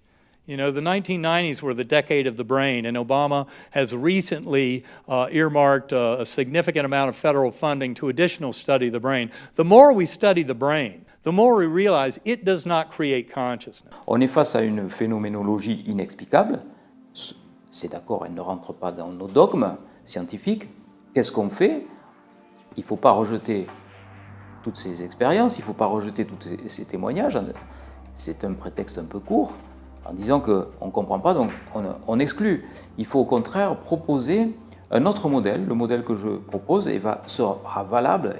You know, the 1990s were the decade of the brain, and Obama has recently earmarked a significant amount of federal funding to additional study of the brain. The more we study the brain, the more we realize it does not create consciousness. On est face à une phénoménologie inexplicable. C'est d'accord, elle ne rentre pas dans nos dogmes scientifiques. Qu'est-ce qu'on fait? Il ne faut pas rejeter toutes ces expériences, il ne faut pas rejeter tous ces témoignages. C'est un prétexte un peu court, en disant qu'on ne comprend pas, donc on exclut. Il faut au contraire proposer un autre modèle. Le modèle que je propose sera valable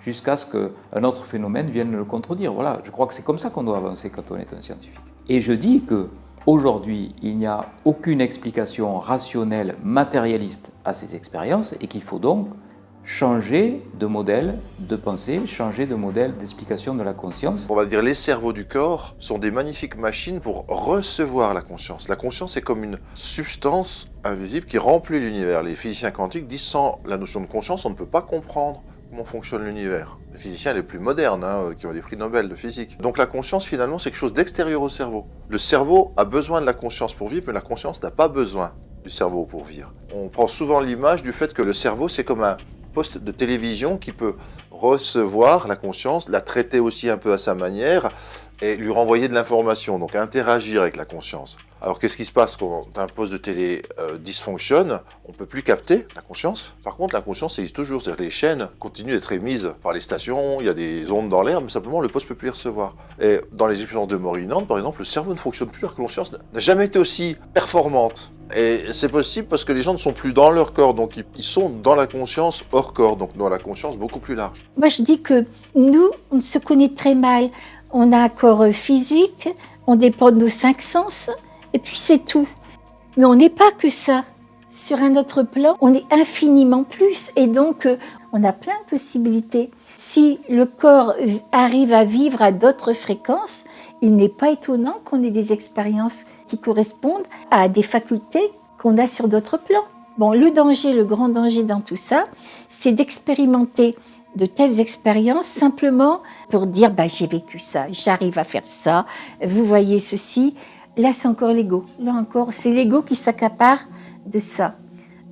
jusqu'à ce qu'un autre phénomène vienne le contredire. Voilà, je crois que c'est comme ça qu'on doit avancer quand on est un scientifique. Et je dis qu'aujourd'hui, il n'y a aucune explication rationnelle, matérialiste à ces expériences et qu'il faut donc changer de modèle de pensée, changer de modèle d'explication de la conscience. On va dire les cerveaux du corps sont des magnifiques machines pour recevoir la conscience. La conscience est comme une substance invisible qui remplit l'univers. Les physiciens quantiques disent sans la notion de conscience, on ne peut pas comprendre comment fonctionne l'univers. Les physiciens les plus modernes, qui ont des prix Nobel de physique. Donc la conscience, finalement, c'est quelque chose d'extérieur au cerveau. Le cerveau a besoin de la conscience pour vivre, mais la conscience n'a pas besoin du cerveau pour vivre. On prend souvent l'image du fait que le cerveau, c'est comme un poste de télévision qui peut recevoir la conscience, la traiter aussi un peu à sa manière et lui renvoyer de l'information, donc interagir avec la conscience. Alors qu'est-ce qui se passe quand un poste de télé dysfonctionne? On ne peut plus capter la conscience. Par contre, la conscience existe toujours, c'est-à-dire que les chaînes continuent d'être émises par les stations, il y a des ondes dans l'air, mais simplement le poste ne peut plus les recevoir. Et dans les expériences de mort imminente, par exemple, le cerveau ne fonctionne plus, alors que la conscience n'a jamais été aussi performante. Et c'est possible parce que les gens ne sont plus dans leur corps, donc ils sont dans la conscience hors corps, donc dans la conscience beaucoup plus large. Moi, je dis que nous, on se connaît très mal. On a un corps physique, on dépend de nos 5 sens, et puis c'est tout. Mais on n'est pas que ça. Sur un autre plan, on est infiniment plus, et donc on a plein de possibilités. Si le corps arrive à vivre à d'autres fréquences, il n'est pas étonnant qu'on ait des expériences qui correspondent à des facultés qu'on a sur d'autres plans. Bon, le danger, le grand danger dans tout ça, c'est d'expérimenter de telles expériences simplement pour dire j'ai vécu ça, j'arrive à faire ça, vous voyez ceci. Là, c'est encore l'ego. Là encore, c'est l'ego qui s'accapare de ça.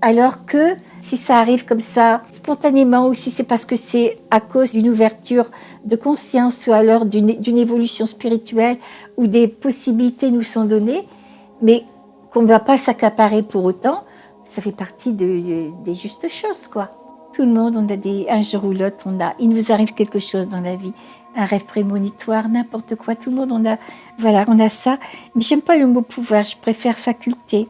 Alors que si ça arrive comme ça, spontanément, ou si c'est parce que c'est à cause d'une ouverture de conscience ou alors d'une évolution spirituelle où des possibilités nous sont données, mais qu'on ne va pas s'accaparer pour autant, ça fait partie des justes choses, quoi. Tout le monde, un jour ou l'autre, il nous arrive quelque chose dans la vie, un rêve prémonitoire, n'importe quoi. Tout le monde, on a ça. Mais j'aime pas le mot pouvoir, je préfère faculté.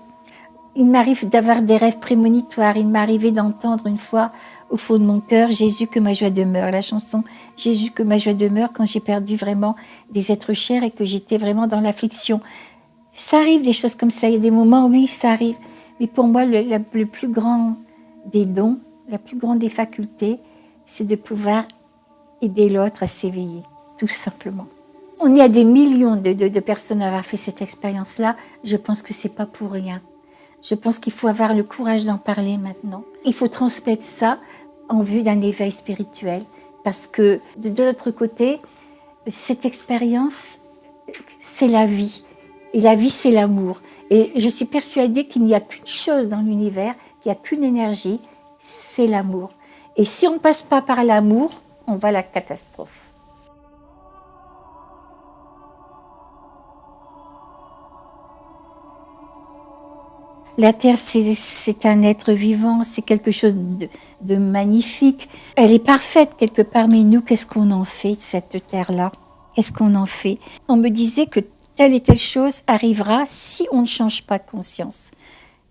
Il m'arrive d'avoir des rêves prémonitoires. Il m'est arrivé d'entendre une fois au fond de mon cœur, Jésus que ma joie demeure. La chanson Jésus que ma joie demeure quand j'ai perdu vraiment des êtres chers et que j'étais vraiment dans l'affliction. Ça arrive des choses comme ça. Il y a des moments, oui, ça arrive. Mais pour moi, le plus grand des dons, la plus grande des facultés, c'est de pouvoir aider l'autre à s'éveiller, tout simplement. On est à des millions de personnes à avoir fait cette expérience-là. Je pense que c'est pas pour rien. Je pense qu'il faut avoir le courage d'en parler maintenant. Il faut transmettre ça en vue d'un éveil spirituel. Parce que de l'autre côté, cette expérience, c'est la vie. Et la vie, c'est l'amour. Et je suis persuadée qu'il n'y a qu'une chose dans l'univers, qu'il n'y a qu'une énergie, c'est l'amour. Et si on ne passe pas par l'amour, on va à la catastrophe. La Terre, c'est un être vivant, c'est quelque chose de magnifique. Elle est parfaite quelque part, mais nous, qu'est-ce qu'on en fait de cette Terre-là? Qu'est-ce qu'on en fait? On me disait que telle et telle chose arrivera si on ne change pas de conscience.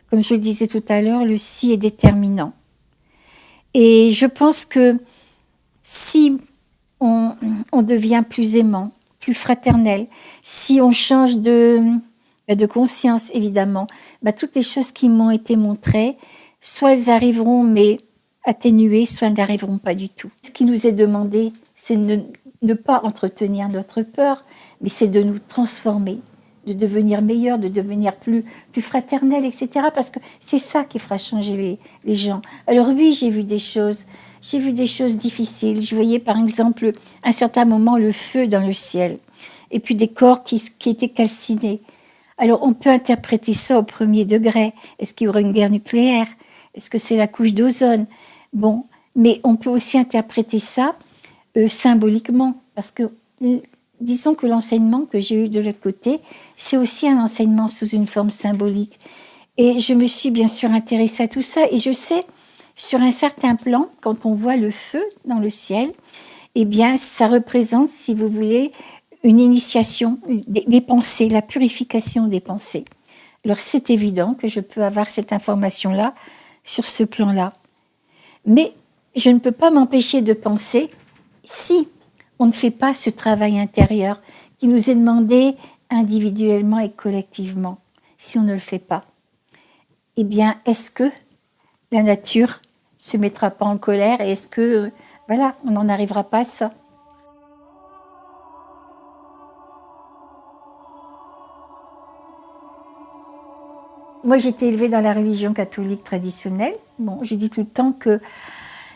Comme je le disais tout à l'heure, le si est déterminant. Et je pense que si on devient plus aimant, plus fraternel. Si on change de conscience, évidemment, toutes les choses qui m'ont été montrées, soit elles arriveront, mais atténuées, soit elles n'arriveront pas du tout. Ce qui nous est demandé, c'est ne pas entretenir notre peur, mais c'est de nous transformer, de devenir meilleur, de devenir plus fraternel, etc. Parce que c'est ça qui fera changer les gens. Alors oui, j'ai vu des choses difficiles. Je voyais par exemple, à un certain moment, le feu dans le ciel, et puis des corps qui étaient calcinés. Alors on peut interpréter ça au premier degré. Est-ce qu'il y aura une guerre nucléaire? Est-ce que c'est la couche d'ozone? Bon, mais on peut aussi interpréter ça symboliquement, parce que disons que l'enseignement que j'ai eu de l'autre côté, c'est aussi un enseignement sous une forme symbolique. Et je me suis bien sûr intéressée à tout ça, et je sais, sur un certain plan, quand on voit le feu dans le ciel, eh bien, ça représente, si vous voulez, une initiation des pensées, la purification des pensées. Alors, c'est évident que je peux avoir cette information-là sur ce plan-là. Mais je ne peux pas m'empêcher de penser, si on ne fait pas ce travail intérieur qui nous est demandé individuellement et collectivement, si on ne le fait pas, eh bien, est-ce que la nature se mettra pas en colère et est-ce que, voilà, on n'en arrivera pas à ça? Moi, j'ai été élevée dans la religion catholique traditionnelle. Bon, je dis tout le temps que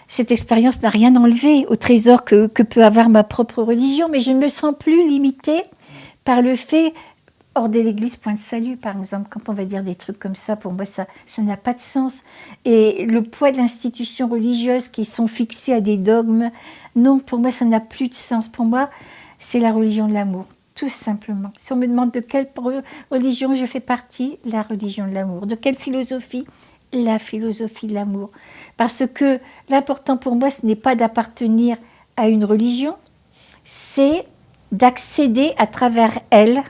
cette expérience n'a rien enlevé au trésor que peut avoir ma propre religion, mais je ne me sens plus limitée par le fait, hors de l'Église, point de salut, par exemple, quand on va dire des trucs comme ça, pour moi, ça n'a pas de sens. Et le poids de l'institution religieuse qui sont fixés à des dogmes, non, pour moi, ça n'a plus de sens. Pour moi, c'est la religion de l'amour, tout simplement. Si on me demande de quelle religion je fais partie, la religion de l'amour. De quelle philosophie? La philosophie de l'amour. Parce que l'important pour moi, ce n'est pas d'appartenir à une religion, c'est d'accéder à travers elle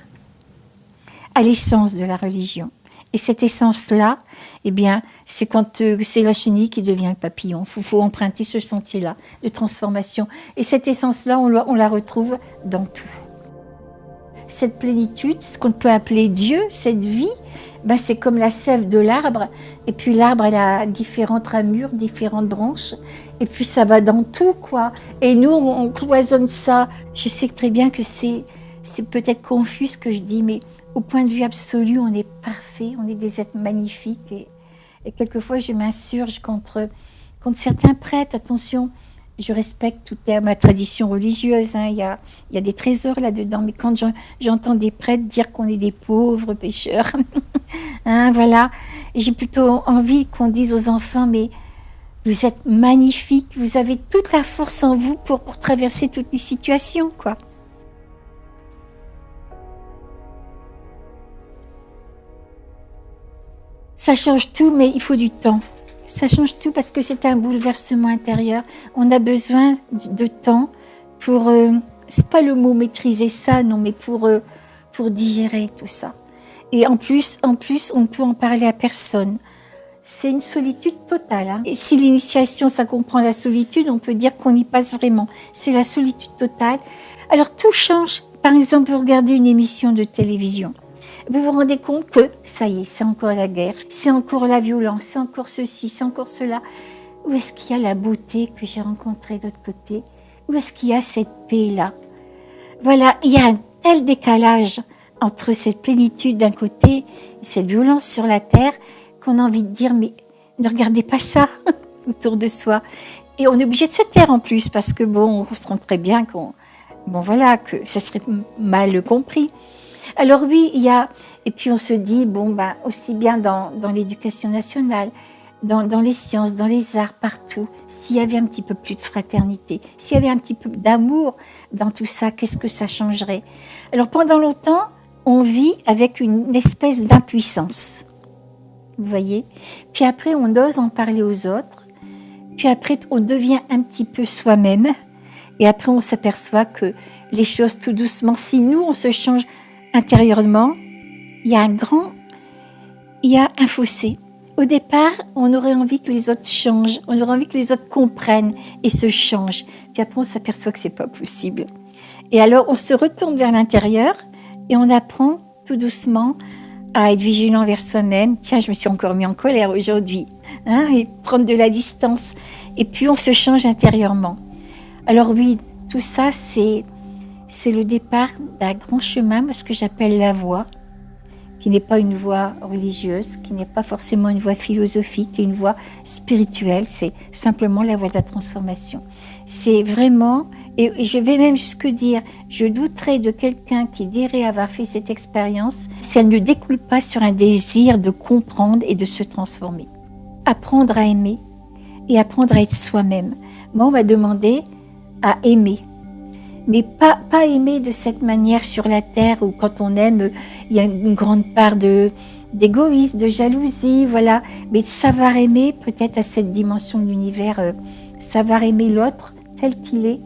à l'essence de la religion. Et cette essence-là, eh bien, c'est quand c'est la chenille qui devient le papillon. Il faut emprunter ce sentier-là de transformation. Et cette essence-là, on la retrouve dans tout. Cette plénitude, ce qu'on peut appeler Dieu, cette vie, c'est comme la sève de l'arbre. Et puis l'arbre, elle a différentes ramures, différentes branches. Et puis ça va dans tout, quoi. Et nous, on cloisonne ça. Je sais très bien que c'est peut-être confus ce que je dis, mais au point de vue absolu, on est parfait, on est des êtres magnifiques. Et quelquefois, je m'insurge contre certains prêtres. Attention, je respecte toute ma tradition religieuse. Il y a des trésors là-dedans. Mais quand j'entends des prêtres dire qu'on est des pauvres pécheurs, voilà. Et j'ai plutôt envie qu'on dise aux enfants, mais vous êtes magnifiques, vous avez toute la force en vous pour traverser toutes les situations, quoi. Ça change tout, mais il faut du temps. Ça change tout parce que c'est un bouleversement intérieur. On a besoin de temps pour, c'est pas le mot maîtriser ça, non, mais pour digérer tout ça. Et en plus, on ne peut en parler à personne. C'est une solitude totale. Et si l'initiation, ça comprend la solitude, on peut dire qu'on y passe vraiment. C'est la solitude totale. Alors tout change. Par exemple, vous regardez une émission de télévision. Vous vous rendez compte que, ça y est, c'est encore la guerre, c'est encore la violence, c'est encore ceci, c'est encore cela. Où est-ce qu'il y a la beauté que j'ai rencontrée de l'autre côté? Où est-ce qu'il y a cette paix-là? Voilà, il y a un tel décalage entre cette plénitude d'un côté et cette violence sur la terre qu'on a envie de dire, mais ne regardez pas ça autour de soi. Et on est obligé de se taire en plus, parce que on se rend très bien que ça serait mal compris. Alors oui, et puis on se dit, aussi bien dans l'éducation nationale, dans les sciences, dans les arts, partout, s'il y avait un petit peu plus de fraternité, s'il y avait un petit peu d'amour dans tout ça, qu'est-ce que ça changerait? Alors pendant longtemps, on vit avec une espèce d'impuissance, vous voyez? Puis après, on ose en parler aux autres, puis après, on devient un petit peu soi-même, et après, on s'aperçoit que les choses, tout doucement, si nous, on se change intérieurement, il y a un fossé Au départ, on aurait envie que les autres changent, on aurait envie que les autres comprennent et se changent. Puis après, on s'aperçoit que c'est pas possible. Et alors, on se retourne vers l'intérieur et on apprend tout doucement à être vigilant vers soi-même. Tiens, je me suis encore mis en colère aujourd'hui, hein, et prendre de la distance. Et puis, on se change intérieurement. Alors oui, tout ça, c'est le départ d'un grand chemin, ce que j'appelle la voie, qui n'est pas une voie religieuse, qui n'est pas forcément une voie philosophique, une voie spirituelle, c'est simplement la voie de la transformation. C'est vraiment, et je vais même jusque dire, je douterais de quelqu'un qui dirait avoir fait cette expérience si elle ne découle pas sur un désir de comprendre et de se transformer. Apprendre à aimer et apprendre à être soi-même. Moi, on m'a demandé à aimer. Mais pas aimer de cette manière sur la terre où quand on aime, il y a une grande part d'égoïsme, de jalousie, voilà. Mais de savoir aimer peut-être à cette dimension de l'univers, savoir aimer l'autre tel qu'il est,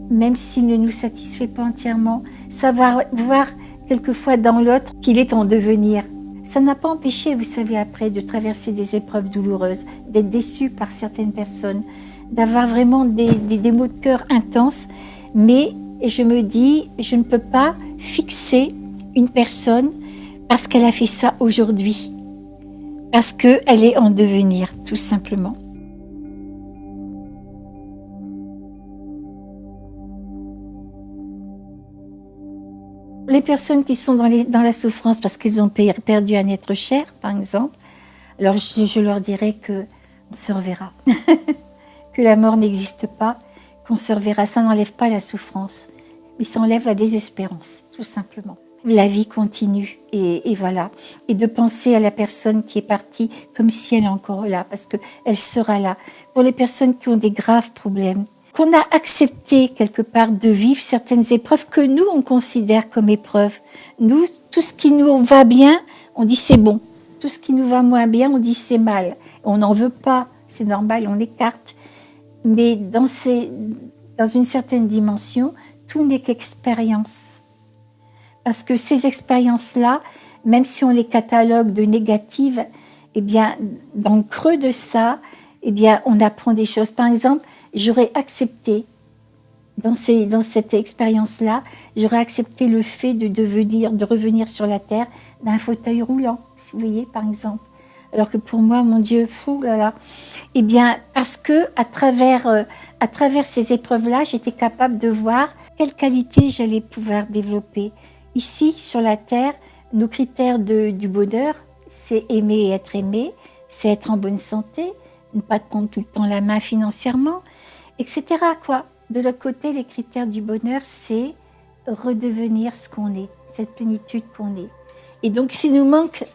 même s'il ne nous satisfait pas entièrement, savoir voir quelquefois dans l'autre qu'il est en devenir. Ça n'a pas empêché, vous savez, après, de traverser des épreuves douloureuses, d'être déçu par certaines personnes, d'avoir vraiment des maux de cœur intenses. Mais je me dis, je ne peux pas fixer une personne parce qu'elle a fait ça aujourd'hui. Parce qu'elle est en devenir, tout simplement. Les personnes qui sont dans la souffrance parce qu'elles ont perdu un être cher, par exemple, alors je leur dirais qu'on se reverra, que la mort n'existe pas, qu'on se reverra. Ça n'enlève pas la souffrance, mais ça enlève la désespérance, tout simplement. La vie continue, et voilà. Et de penser à la personne qui est partie comme si elle est encore là, parce qu'elle sera là. Pour les personnes qui ont des graves problèmes, qu'on a accepté quelque part de vivre certaines épreuves que nous, on considère comme épreuves. Nous, tout ce qui nous va bien, on dit c'est bon. Tout ce qui nous va moins bien, on dit c'est mal. On n'en veut pas, c'est normal, on écarte. Mais dans une certaine dimension, tout n'est qu'expérience. Parce que ces expériences-là, même si on les catalogue de négatives, eh bien, dans le creux de ça, eh bien, on apprend des choses. Par exemple, j'aurais accepté, dans cette expérience-là, j'aurais accepté le fait de revenir sur la terre d'un fauteuil roulant, si vous voyez, par exemple. Alors que pour moi, mon Dieu, fou là là. Eh bien, parce que à travers ces épreuves-là, j'étais capable de voir quelles qualités j'allais pouvoir développer. Ici, sur la terre, nos critères du bonheur, c'est aimer et être aimé, c'est être en bonne santé, ne pas tendre tout le temps la main financièrement, etc. quoi. De l'autre côté, les critères du bonheur, c'est redevenir ce qu'on est, cette plénitude qu'on est. Et donc, s'il nous manque,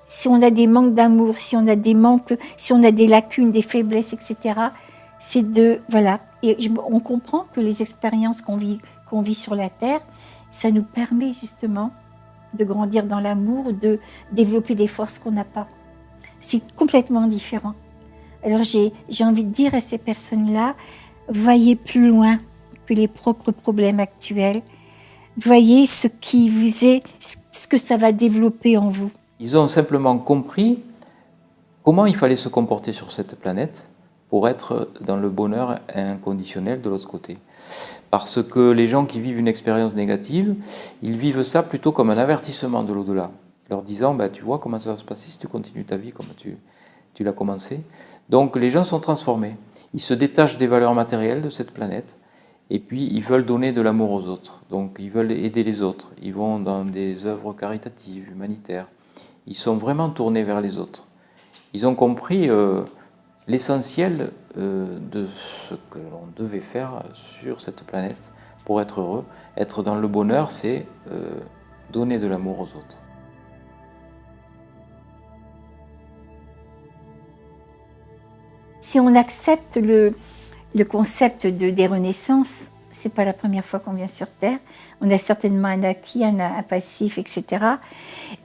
si on a des manques d'amour, si on a des lacunes, des faiblesses, etc., c'est voilà. Et on comprend que les expériences qu'on vit sur la terre, ça nous permet justement de grandir dans l'amour, de développer des forces qu'on n'a pas. C'est complètement différent. Alors j'ai envie de dire à ces personnes-là, voyez plus loin que les propres problèmes actuels. Voyez ce que ça va développer en vous. Ils ont simplement compris comment il fallait se comporter sur cette planète pour être dans le bonheur inconditionnel de l'autre côté. Parce que les gens qui vivent une expérience négative, ils vivent ça plutôt comme un avertissement de l'au-delà, leur disant tu vois comment ça va se passer si tu continues ta vie comme tu l'as commencé. Donc les gens sont transformés, ils se détachent des valeurs matérielles de cette planète et puis ils veulent donner de l'amour aux autres, donc ils veulent aider les autres, ils vont dans des œuvres caritatives, humanitaires, ils sont vraiment tournés vers les autres. Ils ont compris l'essentiel de ce que l'on devait faire sur cette planète pour être heureux. Être dans le bonheur, c'est donner de l'amour aux autres. Si on accepte le concept des renaissances, c'est pas la première fois qu'on vient sur Terre. On a certainement un acquis, un passif, etc.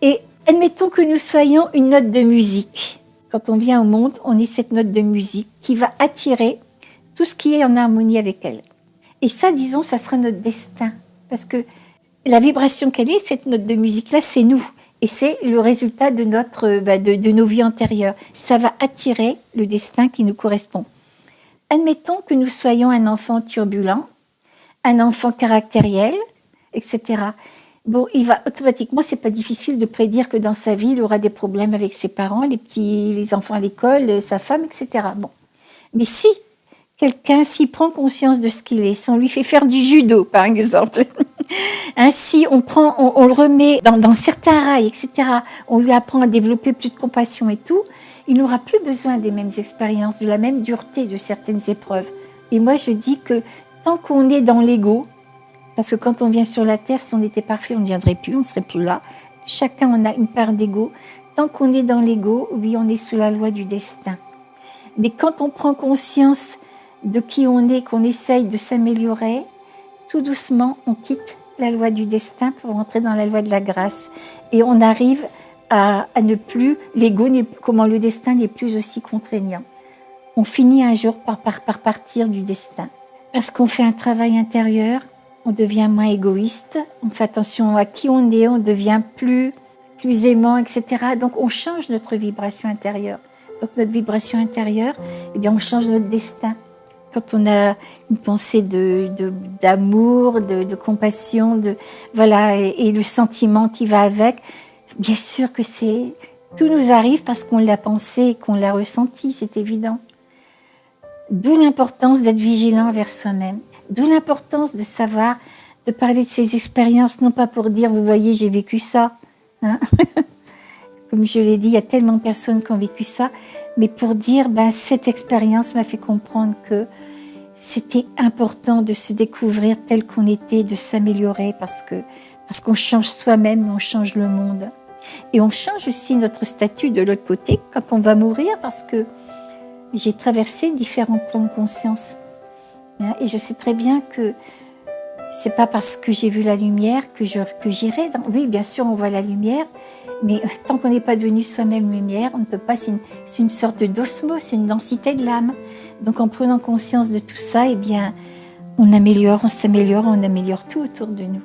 Et admettons que nous soyons une note de musique. Quand on vient au monde, on est cette note de musique qui va attirer tout ce qui est en harmonie avec elle. Et ça, disons, ça sera notre destin. Parce que la vibration qu'elle est, cette note de musique-là, c'est nous. Et c'est le résultat de, de nos vies antérieures. Ça va attirer le destin qui nous correspond. Admettons que nous soyons un enfant turbulent, un enfant caractériel, etc. Bon, il va automatiquement, c'est pas difficile de prédire que dans sa vie, il aura des problèmes avec ses parents, les enfants à l'école, sa femme, etc. Bon. Mais si quelqu'un, s'il prend conscience de ce qu'il est, si on lui fait faire du judo, par exemple, ainsi on le remet dans certains rails, etc., on lui apprend à développer plus de compassion et tout, il n'aura plus besoin des mêmes expériences, de la même dureté de certaines épreuves. Et moi, je dis que tant qu'on est dans l'ego, parce que quand on vient sur la Terre, si on était parfait, on ne viendrait plus, on ne serait plus là. Chacun en a une part d'ego. Tant qu'on est dans l'ego, oui, on est sous la loi du destin. Mais quand on prend conscience de qui on est, qu'on essaye de s'améliorer, tout doucement, on quitte la loi du destin pour entrer dans la loi de la grâce. Et on arrive à ne plus, l'ego, comment le destin n'est plus aussi contraignant. On finit un jour par partir du destin. Parce qu'on fait un travail intérieur, on devient moins égoïste, on fait attention à qui on est, on devient plus aimant, etc. Donc on change notre vibration intérieure. Donc notre vibration intérieure, eh bien on change notre destin. Quand on a une pensée d'amour, de compassion, voilà, et le sentiment qui va avec, bien sûr que tout nous arrive parce qu'on l'a pensé, qu'on l'a ressenti, c'est évident. D'où l'importance d'être vigilant envers soi-même. D'où l'importance de savoir, de parler de ses expériences, non pas pour dire, vous voyez, j'ai vécu ça. Hein. Comme je l'ai dit, il y a tellement de personnes qui ont vécu ça, mais pour dire, cette expérience m'a fait comprendre que c'était important de se découvrir tel qu'on était, de s'améliorer, parce qu'on change soi-même, on change le monde. Et on change aussi notre statut de l'autre côté quand on va mourir, parce que j'ai traversé différents plans de conscience. Et je sais très bien que c'est pas parce que j'ai vu la lumière que j'irai. Oui, bien sûr, on voit la lumière, mais tant qu'on n'est pas devenu soi-même lumière, on ne peut pas. C'est une sorte d'osmose, c'est une densité de l'âme. Donc, en prenant conscience de tout ça, eh bien, on s'améliore, on améliore tout autour de nous.